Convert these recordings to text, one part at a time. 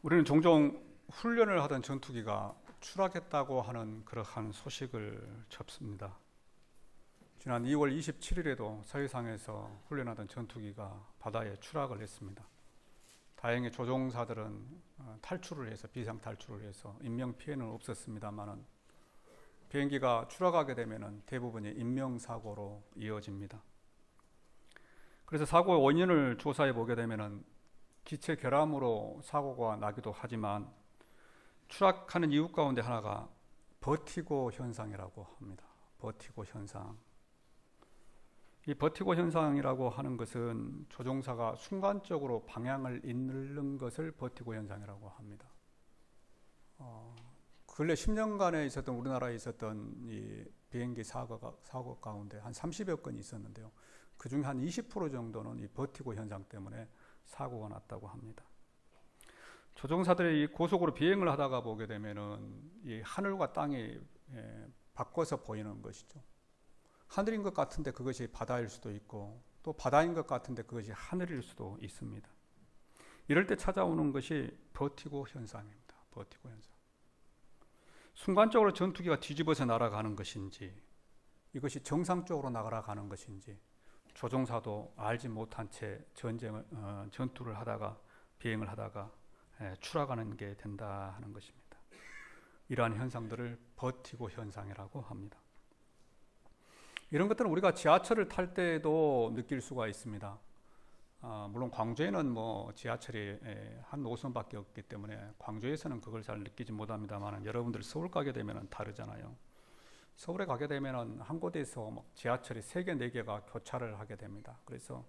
우리는 종종 훈련을 하던 전투기가 추락했다고 하는 그러한 소식을 접습니다. 지난 2월 27일에도 서해상에서 훈련하던 전투기가 바다에 추락을 했습니다. 다행히 조종사들은 탈출을 해서 비상 탈출을 해서 인명 피해는 없었습니다만은 비행기가 추락하게 되면 대부분이 인명사고로 이어집니다. 그래서 사고의 원인을 조사해 보게 되면 기체 결함으로 사고가 나기도 하지만 추락하는 이유 가운데 하나가 버티고 현상이라고 합니다. 버티고 현상. 이 버티고 현상이라고 하는 것은 조종사가 순간적으로 방향을 잃는 것을 버티고 현상이라고 합니다. 근래 10년간에 있었던 우리나라에 있었던 이 비행기 사고 가운데 한 30여 건이 있었는데요. 그 중에 한 20% 정도는 이 버티고 현상 때문에 사고가 났다고 합니다. 조종사들이 이 고속으로 비행을 하다가 보게 되면은 이 하늘과 땅이 바꿔서 보이는 것이죠. 하늘인 것 같은데 그것이 바다일 수도 있고 또 바다인 것 같은데 그것이 하늘일 수도 있습니다. 이럴 때 찾아오는 것이 버티고 현상입니다. 버티고 현상. 순간적으로 전투기가 뒤집어서 날아가는 것인지 이것이 정상적으로 날아가는 것인지 조종사도 알지 못한 채 전투를 하다가 비행을 하다가 추락하는 게 된다 하는 것입니다. 이러한 현상들을 버티고 현상이라고 합니다. 이런 것들은 우리가 지하철을 탈 때도 느낄 수가 있습니다. 물론 광주에는 뭐 지하철이 한 노선밖에 없기 때문에 광주에서는 그걸 잘 느끼지 못합니다만 여러분들 서울 가게 되면 다르잖아요. 서울에 가게 되면 한 곳에서 지하철이 3개, 4개가 교차를 하게 됩니다. 그래서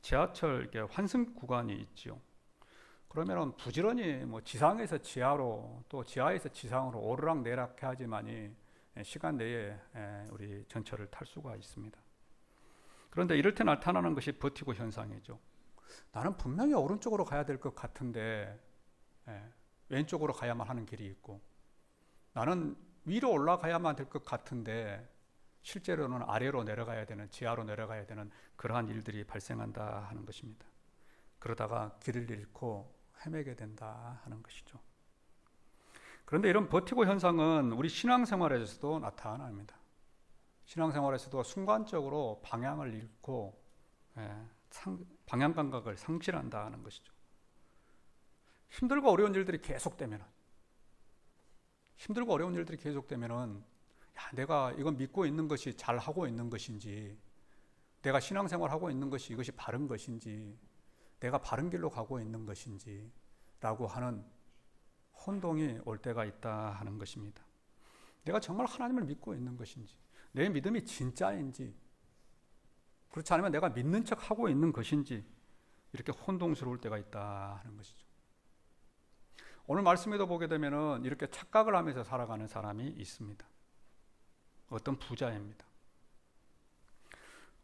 지하철 이렇게 환승 구간이 있죠. 그러면 부지런히 뭐 지상에서 지하로 또 지하에서 지상으로 오르락 내리락 해야지만이 시간 내에 우리 전철을 탈 수가 있습니다. 그런데 이럴 때 나타나는 것이 버티고 현상이죠. 나는 분명히 오른쪽으로 가야 될 것 같은데 왼쪽으로 가야만 하는 길이 있고, 나는 위로 올라가야만 될 것 같은데 실제로는 아래로 내려가야 되는, 지하로 내려가야 되는 그러한 일들이 발생한다 하는 것입니다. 그러다가 길을 잃고 헤매게 된다 하는 것이죠. 그런데 이런 버티고 현상은 우리 신앙생활에서도 나타납니다. 신앙생활에서도 순간적으로 방향을 잃고 방향 감각을 상실한다 하는 것이죠. 힘들고 어려운 일들이 계속되면은, 내가 이건 믿고 있는 것이 잘 하고 있는 것인지, 내가 신앙생활하고 있는 것이 이것이 바른 것인지, 내가 바른 길로 가고 있는 것인지 라고 하는 혼동이 올 때가 있다 하는 것입니다. 내가 정말 하나님을 믿고 있는 것인지, 내 믿음이 진짜인지, 그렇지 않으면 내가 믿는 척 하고 있는 것인지, 이렇게 혼동스러울 때가 있다 하는 것이죠. 오늘 말씀에도 보게 되면은 이렇게 착각을 하면서 살아가는 사람이 있습니다. 어떤 부자입니다.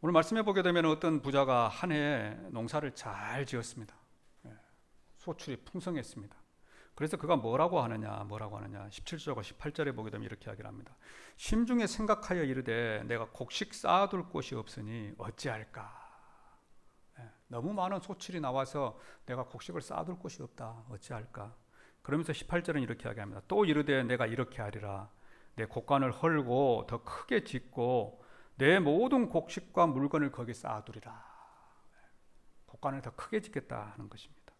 오늘 말씀해 보게 되면 어떤 부자가 한 해에 농사를 잘 지었습니다. 소출이 풍성했습니다. 그래서 그가 뭐라고 하느냐 17절과 18절에 보게 되면 이렇게 이야기를 합니다. 심중에 생각하여 이르되 내가 곡식 쌓아둘 곳이 없으니 어찌할까. 너무 많은 소출이 나와서 내가 곡식을 쌓아둘 곳이 없다. 어찌할까. 그러면서 18절은 이렇게 이야기합니다. 또 이르되 내가 이렇게 하리라. 내 곡간을 헐고 더 크게 짓고 내 모든 곡식과 물건을 거기 쌓아두리라. 곡간을 더 크게 짓겠다 하는 것입니다.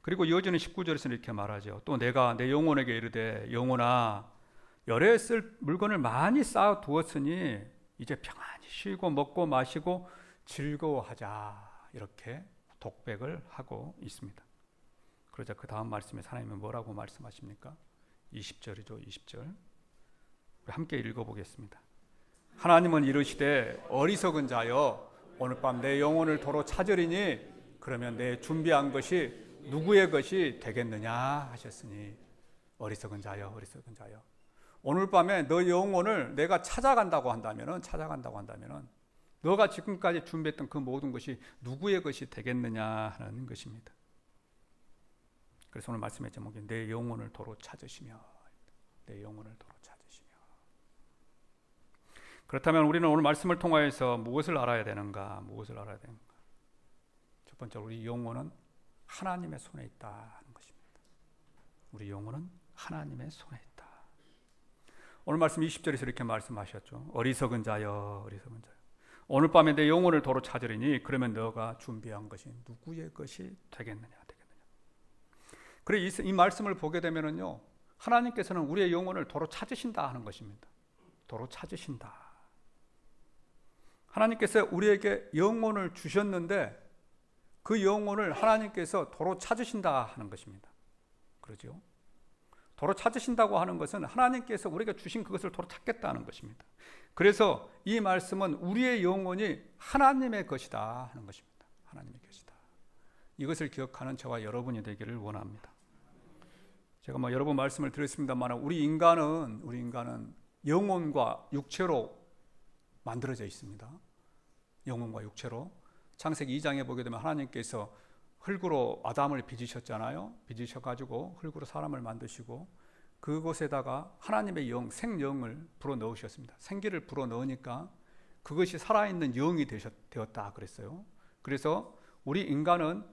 그리고 이어지는 19절에서는 이렇게 말하죠. 또 내가 내 영혼에게 이르되 영혼아 열에 쓸 물건을 많이 쌓아두었으니 이제 평안히 쉬고 먹고 마시고 즐거워하자. 이렇게 독백을 하고 있습니다. 그러자 그 다음 말씀에 하나님은 뭐라고 말씀하십니까? 20절이죠. 20절. 우리 함께 읽어보겠습니다. 하나님은 이르시되 어리석은 자여 오늘 밤 내 영혼을 도로 찾으리니 그러면 내 준비한 것이 누구의 것이 되겠느냐 하셨으니, 어리석은 자여 오늘 밤에 너 영혼을 내가 찾아간다고 한다면은 너가 지금까지 준비했던 그 모든 것이 누구의 것이 되겠느냐 하는 것입니다. 그래서 오늘 말씀의 제목이 내 영혼을 도로 찾으시며. 그렇다면 우리는 오늘 말씀을 통하여서 무엇을 알아야 되는가? 첫 번째로 우리 영혼은 하나님의 손에 있다는 것입니다. 우리 영혼은 하나님의 손에 있다. 오늘 말씀 20절에서 이렇게 말씀하셨죠. 어리석은 자여, 어리석은 자여. 오늘 밤에 내 영혼을 도로 찾으리니 그러면 너가 준비한 것이 누구의 것이 되겠느냐. 그래 이 말씀을 보게 되면은요, 하나님께서는 우리의 영혼을 도로 찾으신다 하는 것입니다. 도로 찾으신다. 하나님께서 우리에게 영혼을 주셨는데 그 영혼을 하나님께서 도로 찾으신다 하는 것입니다. 그러죠? 도로 찾으신다고 하는 것은 하나님께서 우리에게 주신 그것을 도로 찾겠다는 것입니다. 그래서 이 말씀은 우리의 영혼이 하나님의 것이다 하는 것입니다. 하나님의 것이다. 이것을 기억하는 저와 여러분이 되기를 원합니다. 제가 여러 번 말씀을 드렸습니다만 우리 인간은 영혼과 육체로 만들어져 있습니다. 영혼과 육체로. 창세기 2장에 보게 되면 하나님께서 흙으로 아담을 빚으셨잖아요. 빚으셔가지고 흙으로 사람을 만드시고 그곳에다가 하나님의 영, 생영을 불어넣으셨습니다. 생기를 불어넣으니까 그것이 살아있는 영이 되었다 그랬어요. 그래서 우리 인간은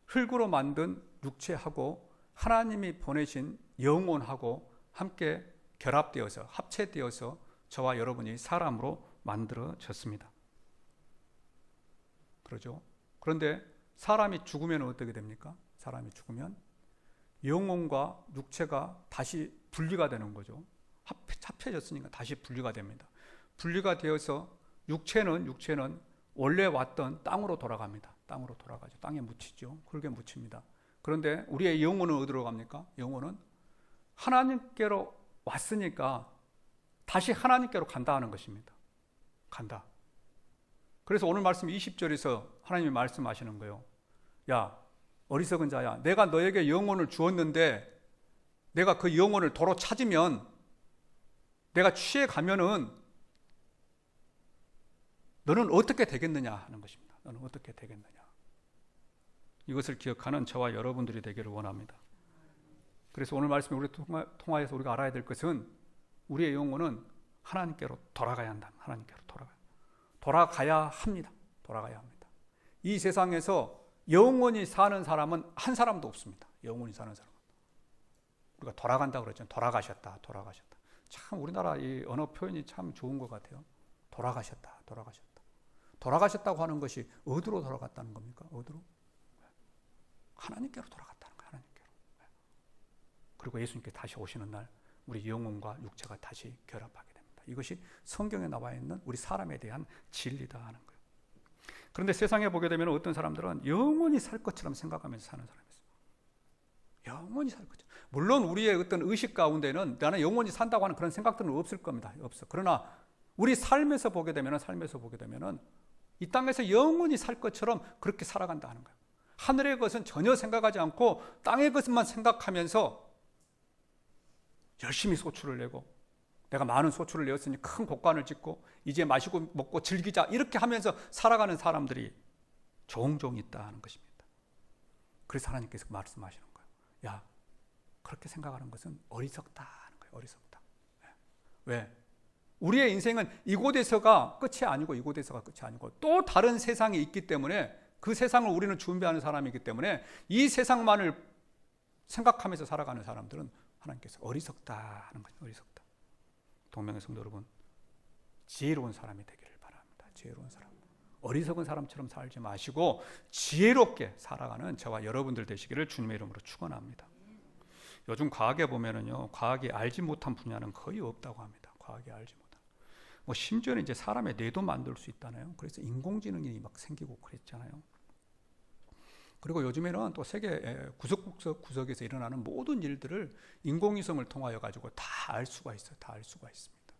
흙으로 만든 육체하고 하나님이 보내신 영혼하고 함께 결합되어서 합체되어서 저와 여러분이 사람으로 만들어졌습니다. 그러죠? 그런데 사람이 죽으면 어떻게 됩니까? 사람이 죽으면 영혼과 육체가 다시 분리가 되는 거죠. 합해졌으니까 다시 분리가 됩니다. 분리가 되어서 육체는 원래 왔던 땅으로 돌아갑니다. 땅으로 돌아가죠. 땅에 묻히죠. 흙에 묻힙니다. 그런데 우리의 영혼은 어디로 갑니까? 영혼은 하나님께로 왔으니까 다시 하나님께로 간다 하는 것입니다. 간다. 그래서 오늘 말씀 20절에서 하나님이 말씀하시는 거예요. 야, 어리석은 자야, 내가 너에게 영혼을 주었는데 내가 그 영혼을 도로 찾으면 내가 취해 가면은 너는 어떻게 되겠느냐 하는 것입니다. 너는 어떻게 되겠느냐. 이것을 기억하는 저와 여러분들이 되기를 원합니다. 그래서 오늘 말씀에 우리 통하여서 우리가 알아야 될 것은 우리의 영혼은 하나님께로 돌아가야 한다. 하나님께로 돌아가야 합니다. 돌아가야 합니다. 이 세상에서 영원히 사는 사람은 한 사람도 없습니다. 영원히 사는 사람은. 우리가 돌아간다고 그랬잖아요. 돌아가셨다. 참 우리나라 이 언어 표현이 참 좋은 것 같아요. 돌아가셨다. 돌아가셨다고 하는 것이 어디로 돌아갔다는 겁니까? 어디로? 하나님께로 돌아갔다는 거예요. 하나님께로. 그리고 예수님께 다시 오시는 날 우리 영혼과 육체가 다시 결합하게 됩니다. 이것이 성경에 나와 있는 우리 사람에 대한 진리다 하는 거예요. 그런데 세상에 보게 되면 어떤 사람들은 영원히 살 것처럼 생각하면서 사는 사람이 있어요. 영원히 살 것처럼. 물론 우리의 어떤 의식 가운데는 나는 영원히 산다고 하는 그런 생각들은 없을 겁니다. 없어. 그러나 우리 삶에서 보게 되면 이 땅에서 영원히 살 것처럼 그렇게 살아간다 하는 거예요. 하늘의 것은 전혀 생각하지 않고 땅의 것만 생각하면서 열심히 소출을 내고 내가 많은 소출을 내었으니 큰 곡간을 짓고 이제 마시고 먹고 즐기자 이렇게 하면서 살아가는 사람들이 종종 있다 하는 것입니다. 그래서 하나님께서 말씀하시는 거예요. 야, 그렇게 생각하는 것은 어리석다 하는 거예요. 어리석다. 왜? 우리의 인생은 이곳에서가 끝이 아니고 또 다른 세상이 있기 때문에 그 세상을 우리는 준비하는 사람이기 때문에 이 세상만을 생각하면서 살아가는 사람들은 하나님께서 어리석다 하는 거예요. 어리석다. 동명의 성도 여러분, 지혜로운 사람이 되기를 바랍니다. 지혜로운 사람. 어리석은 사람처럼 살지 마시고 지혜롭게 살아가는 저와 여러분들 되시기를 주님의 이름으로 축원합니다. 요즘 과학에 보면은요, 과학이 알지 못한 분야는 거의 없다고 합니다. 과학이 알지 못한. 심지어는 이제 사람의 뇌도 만들 수 있다네요. 그래서 인공지능이 막 생기고 그랬잖아요. 그리고 요즘에는 또 세계 구석구석에서 일어나는 모든 일들을 인공위성을 통하여 가지고 다 알 수가 있어요. 다 알 수가 있습니다.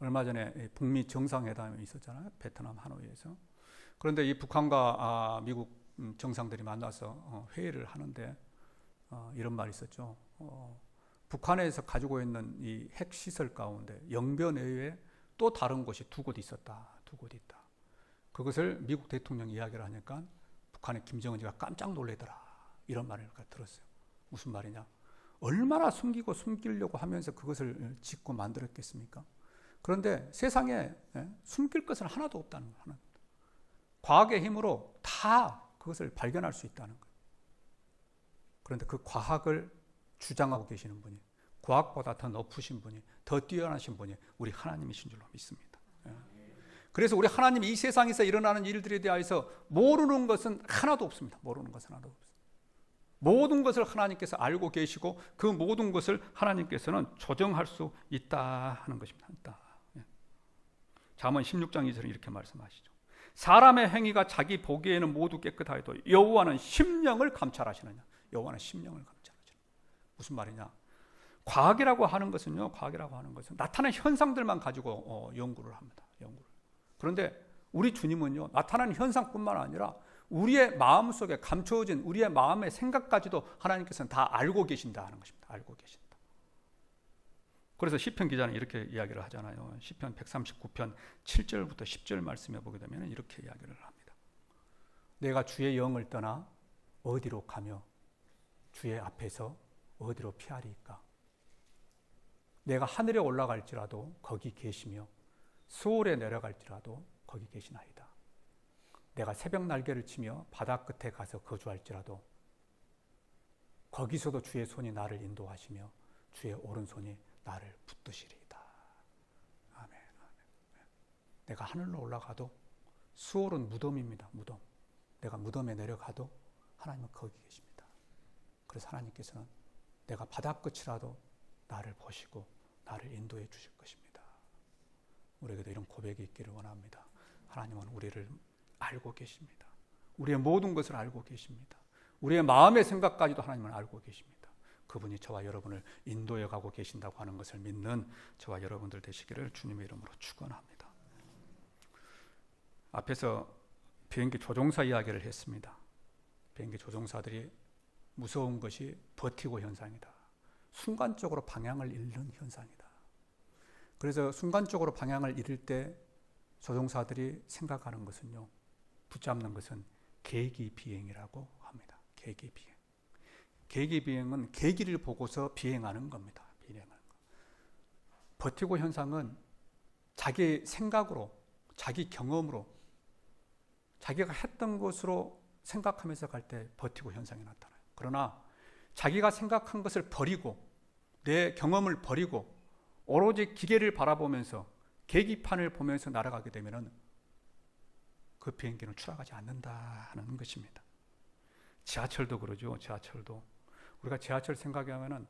얼마 전에 북미 정상회담이 있었잖아요. 베트남 하노이에서. 그런데 이 북한과 미국 정상들이 만나서 회의를 하는데 이런 말이 있었죠. 북한에서 가지고 있는 이 핵시설 가운데 영변 외에 또 다른 곳이 두 곳 있었다. 두 곳 있다. 그것을 미국 대통령이 이야기를 하니까 북한의 김정은이가 깜짝 놀래더라. 이런 말을 들었어요. 무슨 말이냐? 얼마나 숨기려고 하면서 그것을 짓고 만들었겠습니까? 그런데 세상에 숨길 것은 하나도 없다는 거예요. 과학의 힘으로 다 그것을 발견할 수 있다는 거예요. 그런데 그 과학을 주장하고 계시는 분이, 과학보다 더 높으신 분이, 더 뛰어나신 분이 우리 하나님이신 줄로 믿습니다. 그래서 우리 하나님이 이 세상에서 일어나는 일들에 대해서 모르는 것은 하나도 없습니다. 모르는 것은 하나도 없습니다. 모든 것을 하나님께서 알고 계시고 그 모든 것을 하나님께서는 조정할 수 있다 하는 것입니다. 잠언 16장 2절에 이렇게 말씀하시죠. 사람의 행위가 자기 보기에는 모두 깨끗하여도 여호와는 심령을 감찰하시느냐. 여호와는 심령을 감찰하시느냐. 무슨 말이냐? 과학이라고 하는 것은요, 과학이라고 하는 것은 나타나는 현상들만 가지고 연구를 합니다. 연구를. 그런데 우리 주님은요, 나타나는 현상뿐만 아니라 우리의 마음 속에 감춰진 우리의 마음의 생각까지도 하나님께서는 다 알고 계신다 하는 것입니다. 알고 계신다. 그래서 시편 기자는 이렇게 이야기를 하잖아요. 시편 139편 7절부터 10절 말씀에 보게 되면 이렇게 이야기를 합니다. 내가 주의 영을 떠나 어디로 가며 주의 앞에서 어디로 피하리이까? 내가 하늘에 올라갈지라도 거기 계시며 수월에 내려갈지라도 거기 계시나이다. 내가 새벽 날개를 치며 바다 끝에 가서 거주할지라도 거기서도 주의 손이 나를 인도하시며 주의 오른손이 나를 붙드시리이다. 아멘, 아멘. 내가 하늘로 올라가도 수월은 무덤입니다. 무덤. 내가 무덤에 내려가도 하나님은 거기 계십니다. 그래서 하나님께서는 내가 바다 끝이라도 나를 보시고 나를 인도해 주실 것입니다. 우리에게도 이런 고백이 있기를 원합니다. 하나님은 우리를 알고 계십니다. 우리의 모든 것을 알고 계십니다. 우리의 마음의 생각까지도 하나님은 알고 계십니다. 그분이 저와 여러분을 인도해 가고 계신다고 하는 것을 믿는 저와 여러분들 되시기를 주님의 이름으로 축원합니다. 앞에서 비행기 조종사 이야기를 했습니다. 비행기 조종사들이 무서운 것이 버티고 현상이다. 순간적으로 방향을 잃는 현상이다. 그래서 순간적으로 방향을 잃을 때 조종사들이 생각하는 것은요, 붙잡는 것은 계기 비행이라고 합니다. 계기 비행. 계기 비행은 계기를 보고서 비행하는 겁니다. 비행하는 거. 버티고 현상은 자기 생각으로, 자기 경험으로, 자기가 했던 것으로 생각하면서 갈 때 버티고 현상이 나타나요. 그러나 자기가 생각한 것을 버리고 내 경험을 버리고 오로지 기계를 바라보면서 계기판을 보면서 날아가게 되면 그 비행기는 추락하지 않는다 하는 것입니다. 지하철도 그러죠. 지하철도 우리가 지하철 생각하면은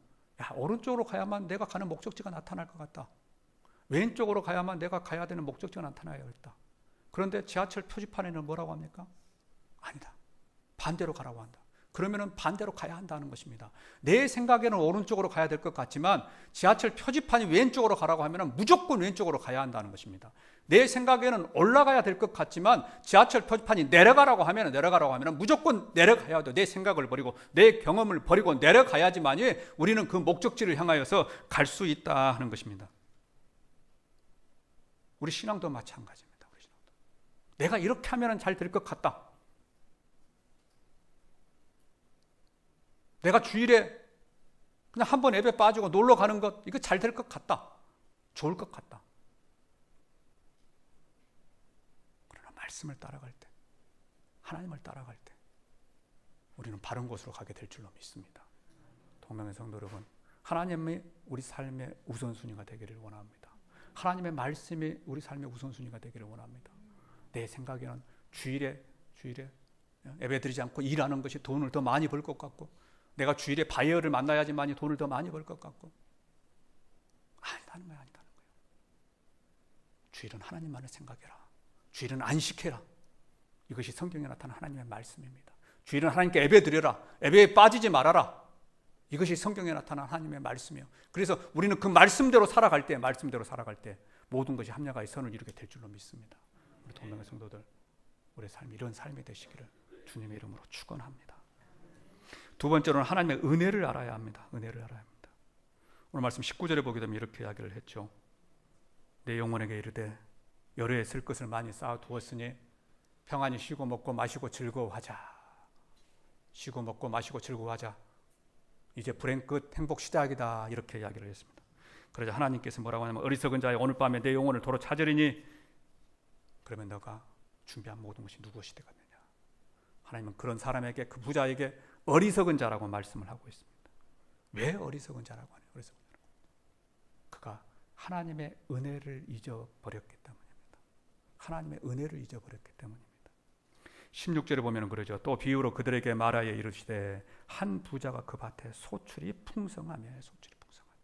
오른쪽으로 가야만 내가 가는 목적지가 나타날 것 같다. 왼쪽으로 가야만 내가 가야 되는 목적지가 나타나야겠다. 그런데 지하철 표지판에는 뭐라고 합니까? 아니다. 반대로 가라고 한다. 그러면은 반대로 가야 한다는 것입니다. 내 생각에는 오른쪽으로 가야 될 것 같지만 지하철 표지판이 왼쪽으로 가라고 하면은 무조건 왼쪽으로 가야 한다는 것입니다. 내 생각에는 올라가야 될 것 같지만 지하철 표지판이 내려가라고 하면은 무조건 내려가야 돼. 내 생각을 버리고 내 경험을 버리고 내려가야지만이 우리는 그 목적지를 향하여서 갈 수 있다 하는 것입니다. 우리 신앙도 마찬가지입니다. 우리 신앙도. 내가 이렇게 하면은 잘 될 것 같다. 내가 주일에 그냥 한번 앱에 빠지고 놀러 가는 것, 이거 잘 될 것 같다. 좋을 것 같다. 그러나 말씀을 따라갈 때, 하나님을 따라갈 때 우리는 바른 곳으로 가게 될 줄로 믿습니다. 동명의 성도 여러분, 하나님이 우리 삶의 우선순위가 되기를 원합니다. 하나님의 말씀이 우리 삶의 우선순위가 되기를 원합니다. 내 생각에는 주일에 예배드리지 않고 일하는 것이 돈을 더 많이 벌 것 같고, 내가 주일에 바이어를 만나야지만이 돈을 더 많이 벌 것 같고, 아니다는 거예요. 주일은 하나님만을 생각해라. 주일은 안식해라. 이것이 성경에 나타난 하나님의 말씀입니다. 주일은 하나님께 예배드려라. 예배에 빠지지 말아라. 이것이 성경에 나타난 하나님의 말씀이에요. 그래서 우리는 그 말씀대로 살아갈 때 모든 것이 합력하여 선을 이루게 될 줄로 믿습니다. 우리 동명의 성도들, 우리의 삶이 이런 삶이 되시기를 주님의 이름으로 축원합니다. 두 번째로는 하나님의 은혜를 알아야 합니다. 은혜를 알아야 합니다. 오늘 말씀 19절에 보게 되면 이렇게 이야기를 했죠. 내 영혼에게 이르되 열흘에 쓸 것을 많이 쌓아두었으니 평안히 쉬고 먹고 마시고 즐거워하자. 쉬고 먹고 마시고 즐거워하자. 이제 불행 끝 행복 시작이다. 이렇게 이야기를 했습니다. 그러자 하나님께서 뭐라고 하냐면 어리석은 자여 오늘 밤에 내 영혼을 도로 찾으리니 그러면 너가 준비한 모든 것이 누구시 되겠느냐. 하나님은 그런 사람에게, 그 부자에게 어리석은 자라고 말씀을 하고 있습니다. 왜 어리석은 자라고 하냐? 어리석은 자라고. 그가 하나님의 은혜를 잊어버렸기 때문입니다. 하나님의 은혜를 잊어버렸기 때문입니다. 16절에 보면 그러죠. 또 비유로 그들에게 말하여 이르시되 한 부자가 그 밭에 소출이 풍성하며 소출이 풍성하며.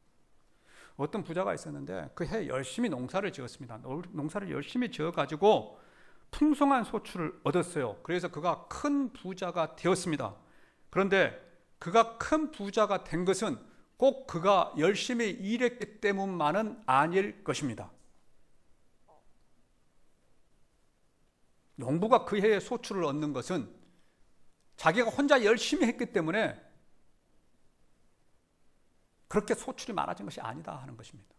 어떤 부자가 있었는데 그 해 열심히 농사를 지었습니다. 농사를 열심히 지어가지고 풍성한 소출을 얻었어요. 그래서 그가 큰 부자가 되었습니다. 그런데 그가 큰 부자가 된 것은 꼭 그가 열심히 일했기 때문만은 아닐 것입니다. 농부가 그 해에 소출을 얻는 것은 자기가 혼자 열심히 했기 때문에 그렇게 소출이 많아진 것이 아니다 하는 것입니다.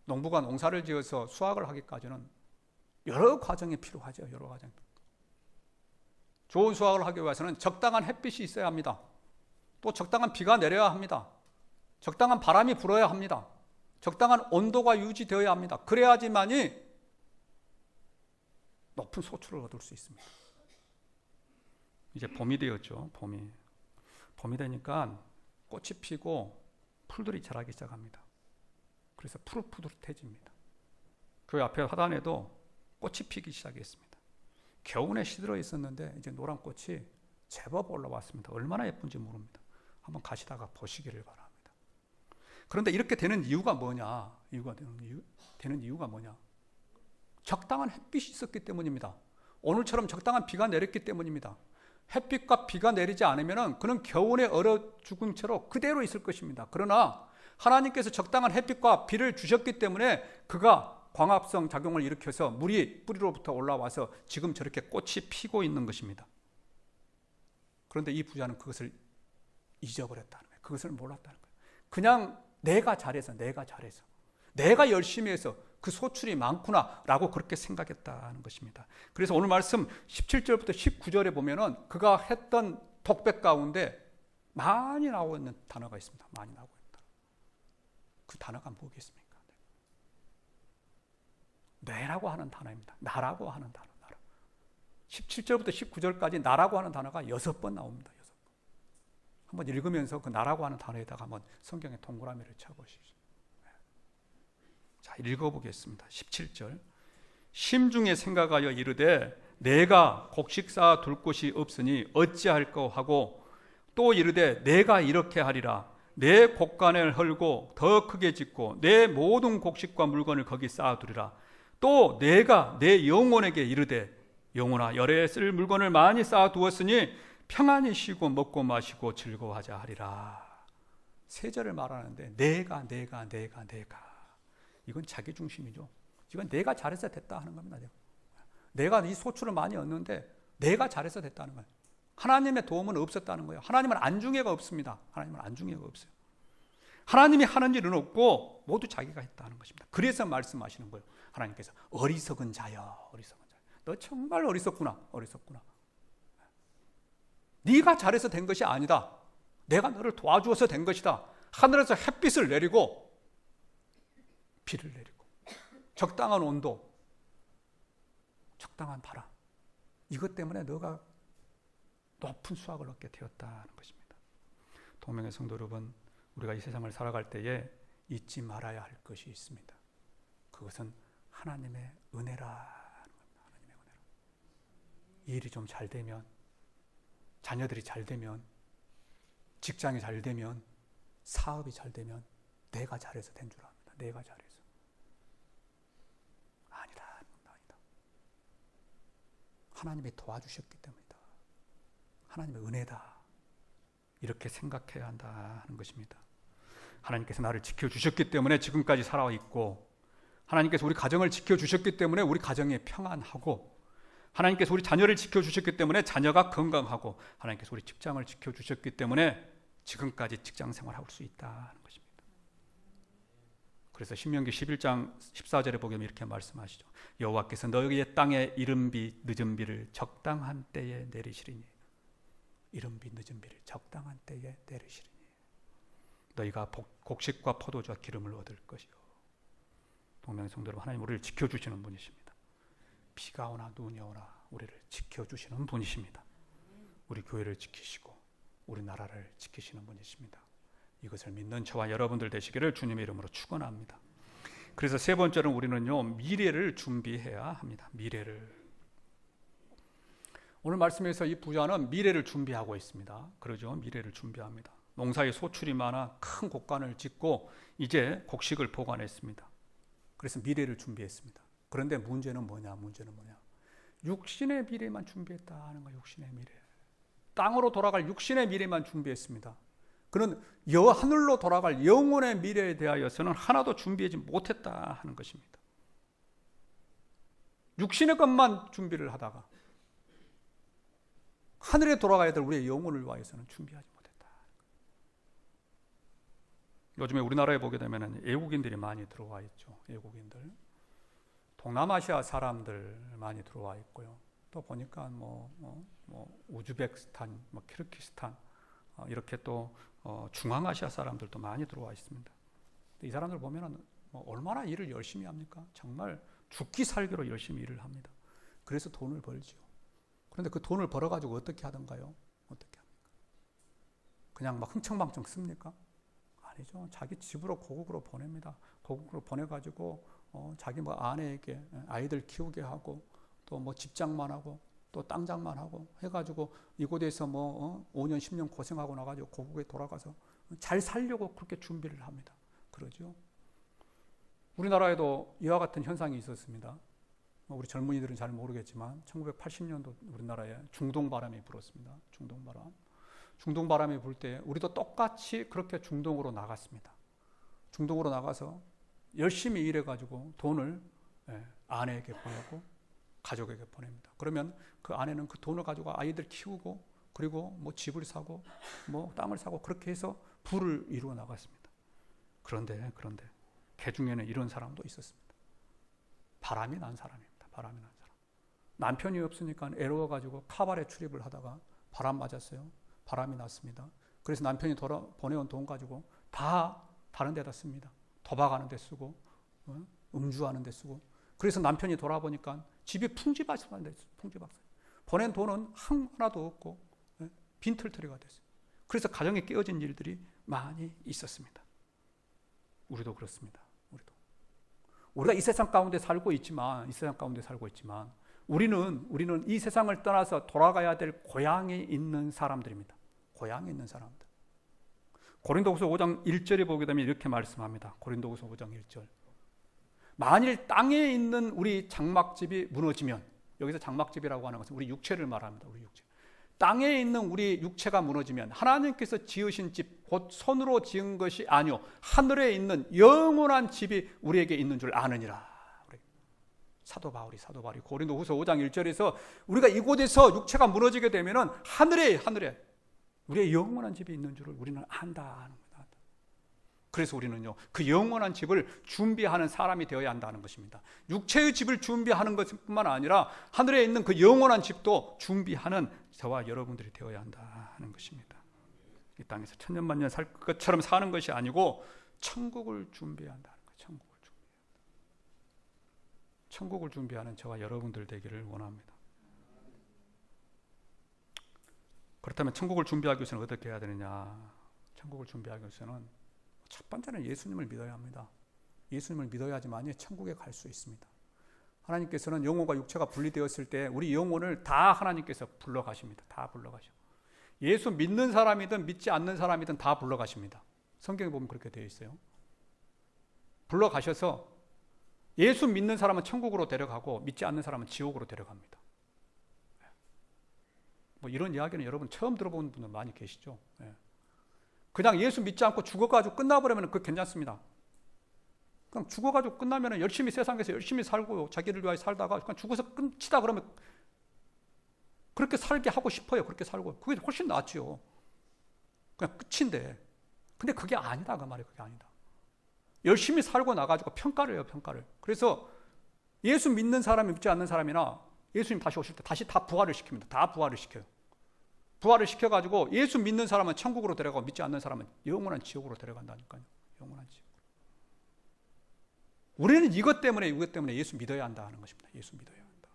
농부가 농사를 지어서 수확을 하기까지는 여러 과정이 필요하죠. 여러 과정. 좋은 수확을 하기 위해서는 적당한 햇빛이 있어야 합니다. 또 적당한 비가 내려야 합니다. 적당한 바람이 불어야 합니다. 적당한 온도가 유지되어야 합니다. 그래야지만이 높은 소출을 얻을 수 있습니다. 이제 봄이 되었죠. 봄이 되니까 꽃이 피고 풀들이 자라기 시작합니다. 그래서 푸릇푸릇해집니다. 그 앞에 화단에도 꽃이 피기 시작했습니다. 겨우내 시들어 있었는데 이제 노란 꽃이 제법 올라왔습니다. 얼마나 예쁜지 모릅니다. 한번 가시다가 보시기를 바랍니다. 그런데 이렇게 되는 이유가 뭐냐? 되는 이유가 뭐냐? 적당한 햇빛이 있었기 때문입니다. 오늘처럼 적당한 비가 내렸기 때문입니다. 햇빛과 비가 내리지 않으면 그는 겨우내 얼어 죽은 채로 그대로 있을 것입니다. 그러나 하나님께서 적당한 햇빛과 비를 주셨기 때문에 그가 광합성 작용을 일으켜서 물이 뿌리로부터 올라와서 지금 저렇게 꽃이 피고 있는 것입니다. 그런데 이 부자는 그것을 잊어버렸다는 거예요. 그것을 몰랐다는 거예요. 그냥 내가 잘해서 내가 열심히 해서 그 소출이 많구나라고 그렇게 생각했다는 것입니다. 그래서 오늘 말씀 17절부터 19절에 보면은 그가 했던 독백 가운데 많이 나오고 있는 단어가 있습니다. 많이 나오고 있다. 그 단어가 뭐겠습니까? 내라고 하는 단어입니다. 나라고 하는 단어. 17절부터 19절까지 나라고 하는 단어가 6번 나옵니다. 6번. 한번 읽으면서 그 나라고 하는 단어에다가 한번 성경에 동그라미를 쳐보십시오. 자, 읽어보겠습니다. 17절. 심중에 생각하여 이르되 내가 곡식 쌓아 둘 곳이 없으니 어찌할꼬 하고 또 이르되 내가 이렇게 하리라. 내 곡간을 헐고 더 크게 짓고 내 모든 곡식과 물건을 거기 쌓아두리라. 또 내가 내 영혼에게 이르되 영혼아 열에 쓸 물건을 많이 쌓아두었으니 평안히 쉬고 먹고 마시고 즐거워하자 하리라. 세 절을 말하는데 내가 이건 자기 중심이죠. 이건 내가 잘해서 됐다 하는 겁니다. 내가 이 소출을 많이 얻는데 내가 잘해서 됐다는 거예요. 하나님의 도움은 없었다는 거예요. 하나님은 안중에가 없습니다. 하나님은 안중에가 없어요. 하나님이 하는 일은 없고 모두 자기가 했다는 것입니다. 그래서 말씀하시는 거예요. 하나님께서 어리석은 자야. 너 정말 어리석구나. 네가 잘해서 된 것이 아니다. 내가 너를 도와주어서 된 것이다. 하늘에서 햇빛을 내리고 비를 내리고 적당한 온도, 적당한 바람, 이것 때문에 너가 높은 수확을 얻게 되었다는 것입니다. 동명의 성도 여러분, 우리가 이 세상을 살아갈 때에 잊지 말아야 할 것이 있습니다. 그것은 하나님의 은혜라는 겁니다. 하나님의 은혜라. 일이 좀 잘 되면, 자녀들이 잘 되면, 직장이 잘 되면, 사업이 잘 되면 내가 잘해서 된 줄 압니다. 내가 잘해서. 아니다. 하나님이 도와주셨기 때문이다. 하나님의 은혜다. 이렇게 생각해야 한다 하는 것입니다. 하나님께서 나를 지켜주셨기 때문에 지금까지 살아 있고, 하나님께서 우리 가정을 지켜주셨기 때문에 우리 가정이 평안하고, 하나님께서 우리 자녀를 지켜주셨기 때문에 자녀가 건강하고, 하나님께서 우리 직장을 지켜주셨기 때문에 지금까지 직장 생활할 수 있다는 것입니다. 그래서 신명기 11장 14절에 보면 이렇게 말씀하시죠. 여호와께서 너희의 땅에 이른 비 늦은 비를 적당한 때에 내리시리니, 이른 비 늦은 비를 적당한 때에 내리시리니 너희가 곡식과 포도주와 기름을 얻을 것이요. 동명의 성도 여러분, 하나님 우리를 지켜주시는 분이십니다. 비가 오나 눈이 오나 우리를 지켜주시는 분이십니다. 우리 교회를 지키시고 우리 나라를 지키시는 분이십니다. 이것을 믿는 저와 여러분들 되시기를 주님의 이름으로 축원합니다. 그래서 세 번째는 우리는요, 미래를 준비해야 합니다. 미래를. 오늘 말씀에서 이 부자는 미래를 준비하고 있습니다. 그러죠? 미래를 준비합니다. 농사에 소출이 많아 큰 곡간을 짓고 이제 곡식을 보관했습니다. 그래서 미래를 준비했습니다. 그런데 문제는 뭐냐? 육신의 미래만 준비했다 하는 거예요. 육신의 미래. 땅으로 돌아갈 육신의 미래만 준비했습니다. 그는 하늘로 돌아갈 영혼의 미래에 대하여서는 하나도 준비하지 못했다 하는 것입니다. 육신의 것만 준비를 하다가 하늘에 돌아가야 될 우리의 영혼을 위하여서는 준비하지 못했다. 요즘에 우리나라에 보게 되면 외국인들이 많이 들어와 있죠. 외국인들. 동남아시아 사람들 많이 들어와 있고요. 또 보니까 우즈베키스탄, 키르기스탄 이렇게 또 중앙아시아 사람들도 많이 들어와 있습니다. 이 사람들 보면 얼마나 일을 열심히 합니까? 정말 죽기 살기로 열심히 일을 합니다. 그래서 돈을 벌죠. 그런데 그 돈을 벌어가지고 어떻게 하던가요? 어떻게 합니까? 그냥 막 흥청망청 씁니까? 아니죠. 자기 집으로 고국으로 보냅니다. 고국으로 보내가지고 자기 아내에게 아이들 키우게 하고 또 집장만 하고 또 땅장만 하고 해가지고 이곳에서 5년 10년 고생하고 나가지고 고국에 돌아가서 잘 살려고 그렇게 준비를 합니다. 그러죠. 우리나라에도 이와 같은 현상이 있었습니다. 우리 젊은이들은 잘 모르겠지만 1980년도 우리나라에 중동바람이 불었습니다. 중동바람이 불 때 우리도 똑같이 그렇게 중동으로 나갔습니다. 중동으로 나가서 열심히 일해가지고 돈을 아내에게 보내고 가족에게 보냅니다. 그러면 그 아내는 그 돈을 가지고 아이들 키우고 그리고 집을 사고 땅을 사고 그렇게 해서 부를 이루어 나갔습니다. 그런데 그 중에는 이런 사람도 있었습니다. 바람이 난 사람입니다. 남편이 없으니까 애로워가지고 카바레 출입을 하다가 바람 맞았어요. 바람이 났습니다. 그래서 남편이 보내온 돈 가지고 다 다른 데다 씁니다. 도박하는 데 쓰고 음주하는 데 쓰고. 그래서 남편이 돌아보니까 집이 풍지박산 됐어요. 보낸 돈은 하나도 없고 빈털터리가 됐어요. 그래서 가정이 깨어진 일들이 많이 있었습니다. 우리도 그렇습니다. 우리가 이 세상 가운데 살고 있지만 우리는 이 세상을 떠나서 돌아가야 될 고향이 있는 사람들입니다. 고향이 있는 사람들. 고린도후서 5장 1절에 보게 되면 이렇게 말씀합니다. 고린도후서 5장 1절. 만일 땅에 있는 우리 장막집이 무너지면, 여기서 장막집이라고 하는 것은 우리 육체를 말합니다. 우리 육체. 땅에 있는 우리 육체가 무너지면 하나님께서 지으신 집, 곧 손으로 지은 것이 아니요 하늘에 있는 영원한 집이 우리에게 있는 줄 아느니라. 사도 바울이 고린도후서 5장 1절에서 우리가 이곳에서 육체가 무너지게 되면은 하늘에 우리의 영원한 집이 있는 줄을 우리는 안다 하는 겁니다. 그래서 우리는요, 그 영원한 집을 준비하는 사람이 되어야 한다는 것입니다. 육체의 집을 준비하는 것뿐만 아니라 하늘에 있는 그 영원한 집도 준비하는 저와 여러분들이 되어야 한다 하는 것입니다. 이 땅에서 천년만년 살 것처럼 사는 것이 아니고 천국을 준비해야 한다는 거예요. 천국을 준비하는 저와 여러분들 되기를 원합니다. 그렇다면 천국을 준비하기 위해서는 어떻게 해야 되느냐? 천국을 준비하기 위해서는 첫 번째는 예수님을 믿어야 합니다. 예수님을 믿어야지만 천국에 갈 수 있습니다. 하나님께서는 영혼과 육체가 분리되었을 때 우리 영혼을 다 하나님께서 불러가십니다. 다 불러가셔. 예수 믿는 사람이든 믿지 않는 사람이든 다 불러가십니다. 성경에 보면 그렇게 되어 있어요. 불러가셔서 예수 믿는 사람은 천국으로 데려가고 믿지 않는 사람은 지옥으로 데려갑니다. 이런 이야기는 여러분 처음 들어본 분들 많이 계시죠? 그냥 예수 믿지 않고 죽어가지고 끝나버리면 그거 괜찮습니다. 그냥 죽어가지고 끝나면 열심히 세상에서 열심히 살고 자기를 위하여 살다가 그냥 죽어서 끝이다 그러면 그렇게 살게 하고 싶어요. 그렇게 살고 그게 훨씬 낫죠. 그냥 끝인데. 근데 그게 아니다 그 말이에요. 그게 아니다. 열심히 살고 나가지고 평가를 해요. 평가를. 그래서 예수 믿는 사람이 믿지 않는 사람이나 예수님 다시 오실 때 다시 다 부활을 시킵니다. 다 부활을 시켜요. 부활을 시켜가지고 예수 믿는 사람은 천국으로 데려가고 믿지 않는 사람은 영원한 지옥으로 데려간다니까요. 영원한 지옥. 우리는 이것 때문에 예수 믿어야 한다 하는 것입니다. 예수 믿어야 한다.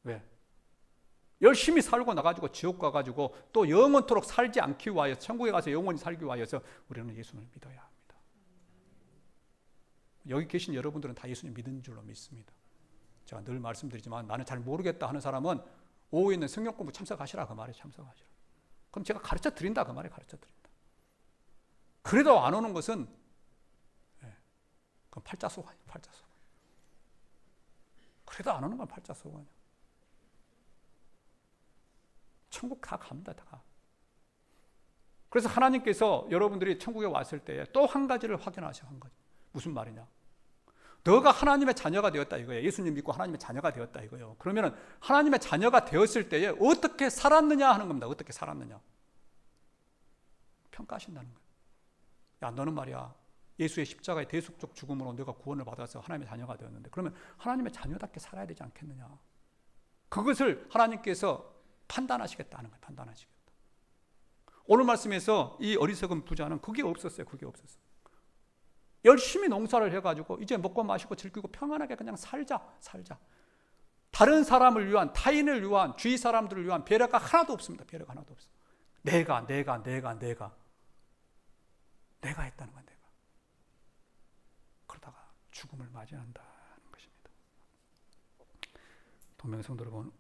왜? 열심히 살고 나가지고 지옥 가가지고 또 영원토록 살지 않기 위하여 천국에 가서 영원히 살기 위하여서 우리는 예수님을 믿어야 합니다. 여기 계신 여러분들은 다 예수님 믿는 줄로 믿습니다. 제가 늘 말씀드리지만 나는 잘 모르겠다 하는 사람은 오후에 있는 성경 공부 참석하시라 그 말에 참석하시라. 그럼 제가 가르쳐 드린다 그 말에 가르쳐 드린다. 그래도 안 오는 것은 그건 팔자소관이에요. 팔자소관. 그래도 안 오는 건 팔자소관이에요. 천국 다 갑니다. 다 가. 그래서 하나님께서 여러분들이 천국에 왔을 때에 또 한 가지를 확인하셔. 한 가지. 무슨 말이냐? 너가 하나님의 자녀가 되었다 이거예요. 예수님 믿고 하나님의 자녀가 되었다 이거예요. 그러면 하나님의 자녀가 되었을 때에 어떻게 살았느냐 하는 겁니다. 어떻게 살았느냐. 평가하신다는 거예요. 야, 너는 말이야. 예수의 십자가의 대속적 죽음으로 너가 구원을 받아서 하나님의 자녀가 되었는데 그러면 하나님의 자녀답게 살아야 되지 않겠느냐. 그것을 하나님께서 판단하시겠다는 거예요. 판단하시겠다. 오늘 말씀에서 이 어리석은 부자는 그게 없었어요. 그게 없었어요. 열심히 농사를 해가지고 이제 먹고 마시고 즐기고 평안하게 그냥 살자. 다른 사람을 위한, 타인을 위한, 주위 사람들을 위한 배려가 하나도 없습니다. 배려가 하나도 없어요. 내가 했다는 거야. 내가. 그러다가 죽음을 맞이한다는 것입니다. 동명성도 여러분,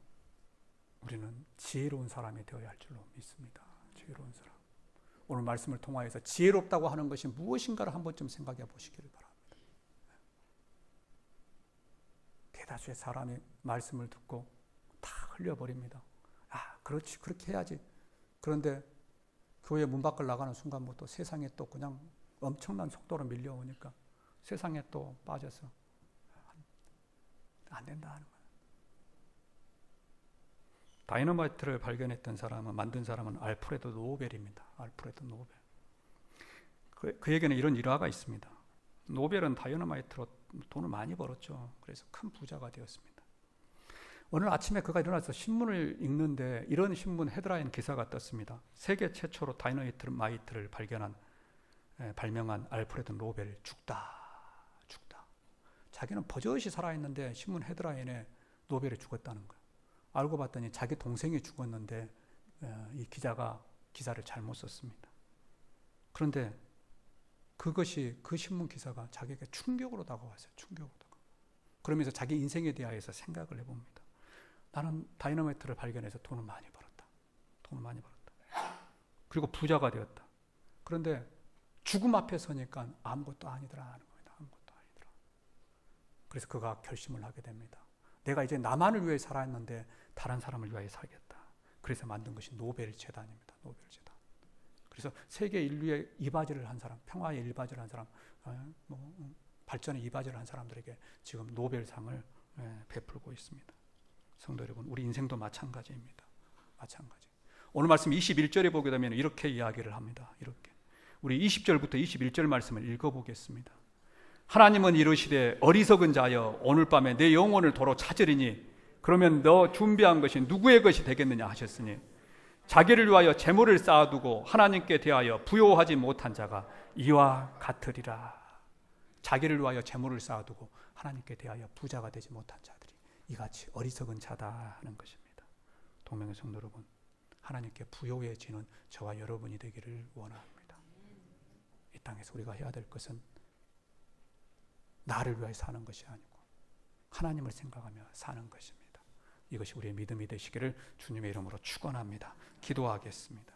우리는 지혜로운 사람이 되어야 할 줄로 믿습니다. 지혜로운 사람. 오늘 말씀을 통하여서 지혜롭다고 하는 것이 무엇인가를 한 번쯤 생각해 보시기를 바랍니다. 대다수의 사람이 말씀을 듣고 다 흘려버립니다. 아, 그렇지, 그렇게 해야지. 그런데 교회 문 밖을 나가는 순간부터 세상에 또 그냥 엄청난 속도로 밀려오니까 세상에 또 빠져서 안 된다 하는 거예요. 다이너마이트를 발견했던 사람은, 만든 사람은 알프레드 노벨입니다. 알프레드 노벨. 그에게는 이런 일화가 있습니다. 노벨은 다이너마이트로 돈을 많이 벌었죠. 그래서 큰 부자가 되었습니다. 오늘 아침에 그가 일어나서 신문을 읽는데 이런 신문 헤드라인 기사가 떴습니다. 세계 최초로 다이너마이트를 발명한 알프레드 노벨 죽다. 자기는 버젓이 살아있는데 신문 헤드라인에 노벨이 죽었다는 거예요. 알고 봤더니 자기 동생이 죽었는데 이 기자가 기사를 잘못 썼습니다. 그런데 그것이, 그 신문 기사가 자기에게 충격으로 다가왔어요. 그러면서 자기 인생에 대하여서 생각을 해봅니다. 나는 다이너마이트를 발견해서 돈을 많이 벌었다. 그리고 부자가 되었다. 그런데 죽음 앞에 서니까 아무것도 아니더라 하는 겁니다. 아무것도 아니더라. 그래서 그가 결심을 하게 됩니다. 내가 이제 나만을 위해 살았는데 다른 사람을 위하여 살겠다. 그래서 만든 것이 노벨 재단입니다. 노벨 재단. 그래서 세계 인류의 이바지를 한 사람, 평화의 이바지를 한 사람, 발전의 이바지를 한 사람들에게 지금 노벨상을 베풀고 있습니다. 성도 여러분, 우리 인생도 마찬가지입니다. 마찬가지. 오늘 말씀 21절에 보게 되면 이렇게 이야기를 합니다. 이렇게. 우리 20절부터 21절 말씀을 읽어보겠습니다. 하나님은 이르시되 어리석은 자여 오늘 밤에 내 영혼을 도로 찾으리니 그러면 너 준비한 것이 누구의 것이 되겠느냐 하셨으니 자기를 위하여 재물을 쌓아두고 하나님께 대하여 부요하지 못한 자가 이와 같으리라. 자기를 위하여 재물을 쌓아두고 하나님께 대하여 부자가 되지 못한 자들이 이같이 어리석은 자다 하는 것입니다. 동명의 성도 여러분, 하나님께 부요해지는 저와 여러분이 되기를 원합니다. 이 땅에서 우리가 해야 될 것은 나를 위하여 사는 것이 아니고 하나님을 생각하며 사는 것입니다. 이것이 우리의 믿음이 되시기를 주님의 이름으로 축원합니다. 기도하겠습니다.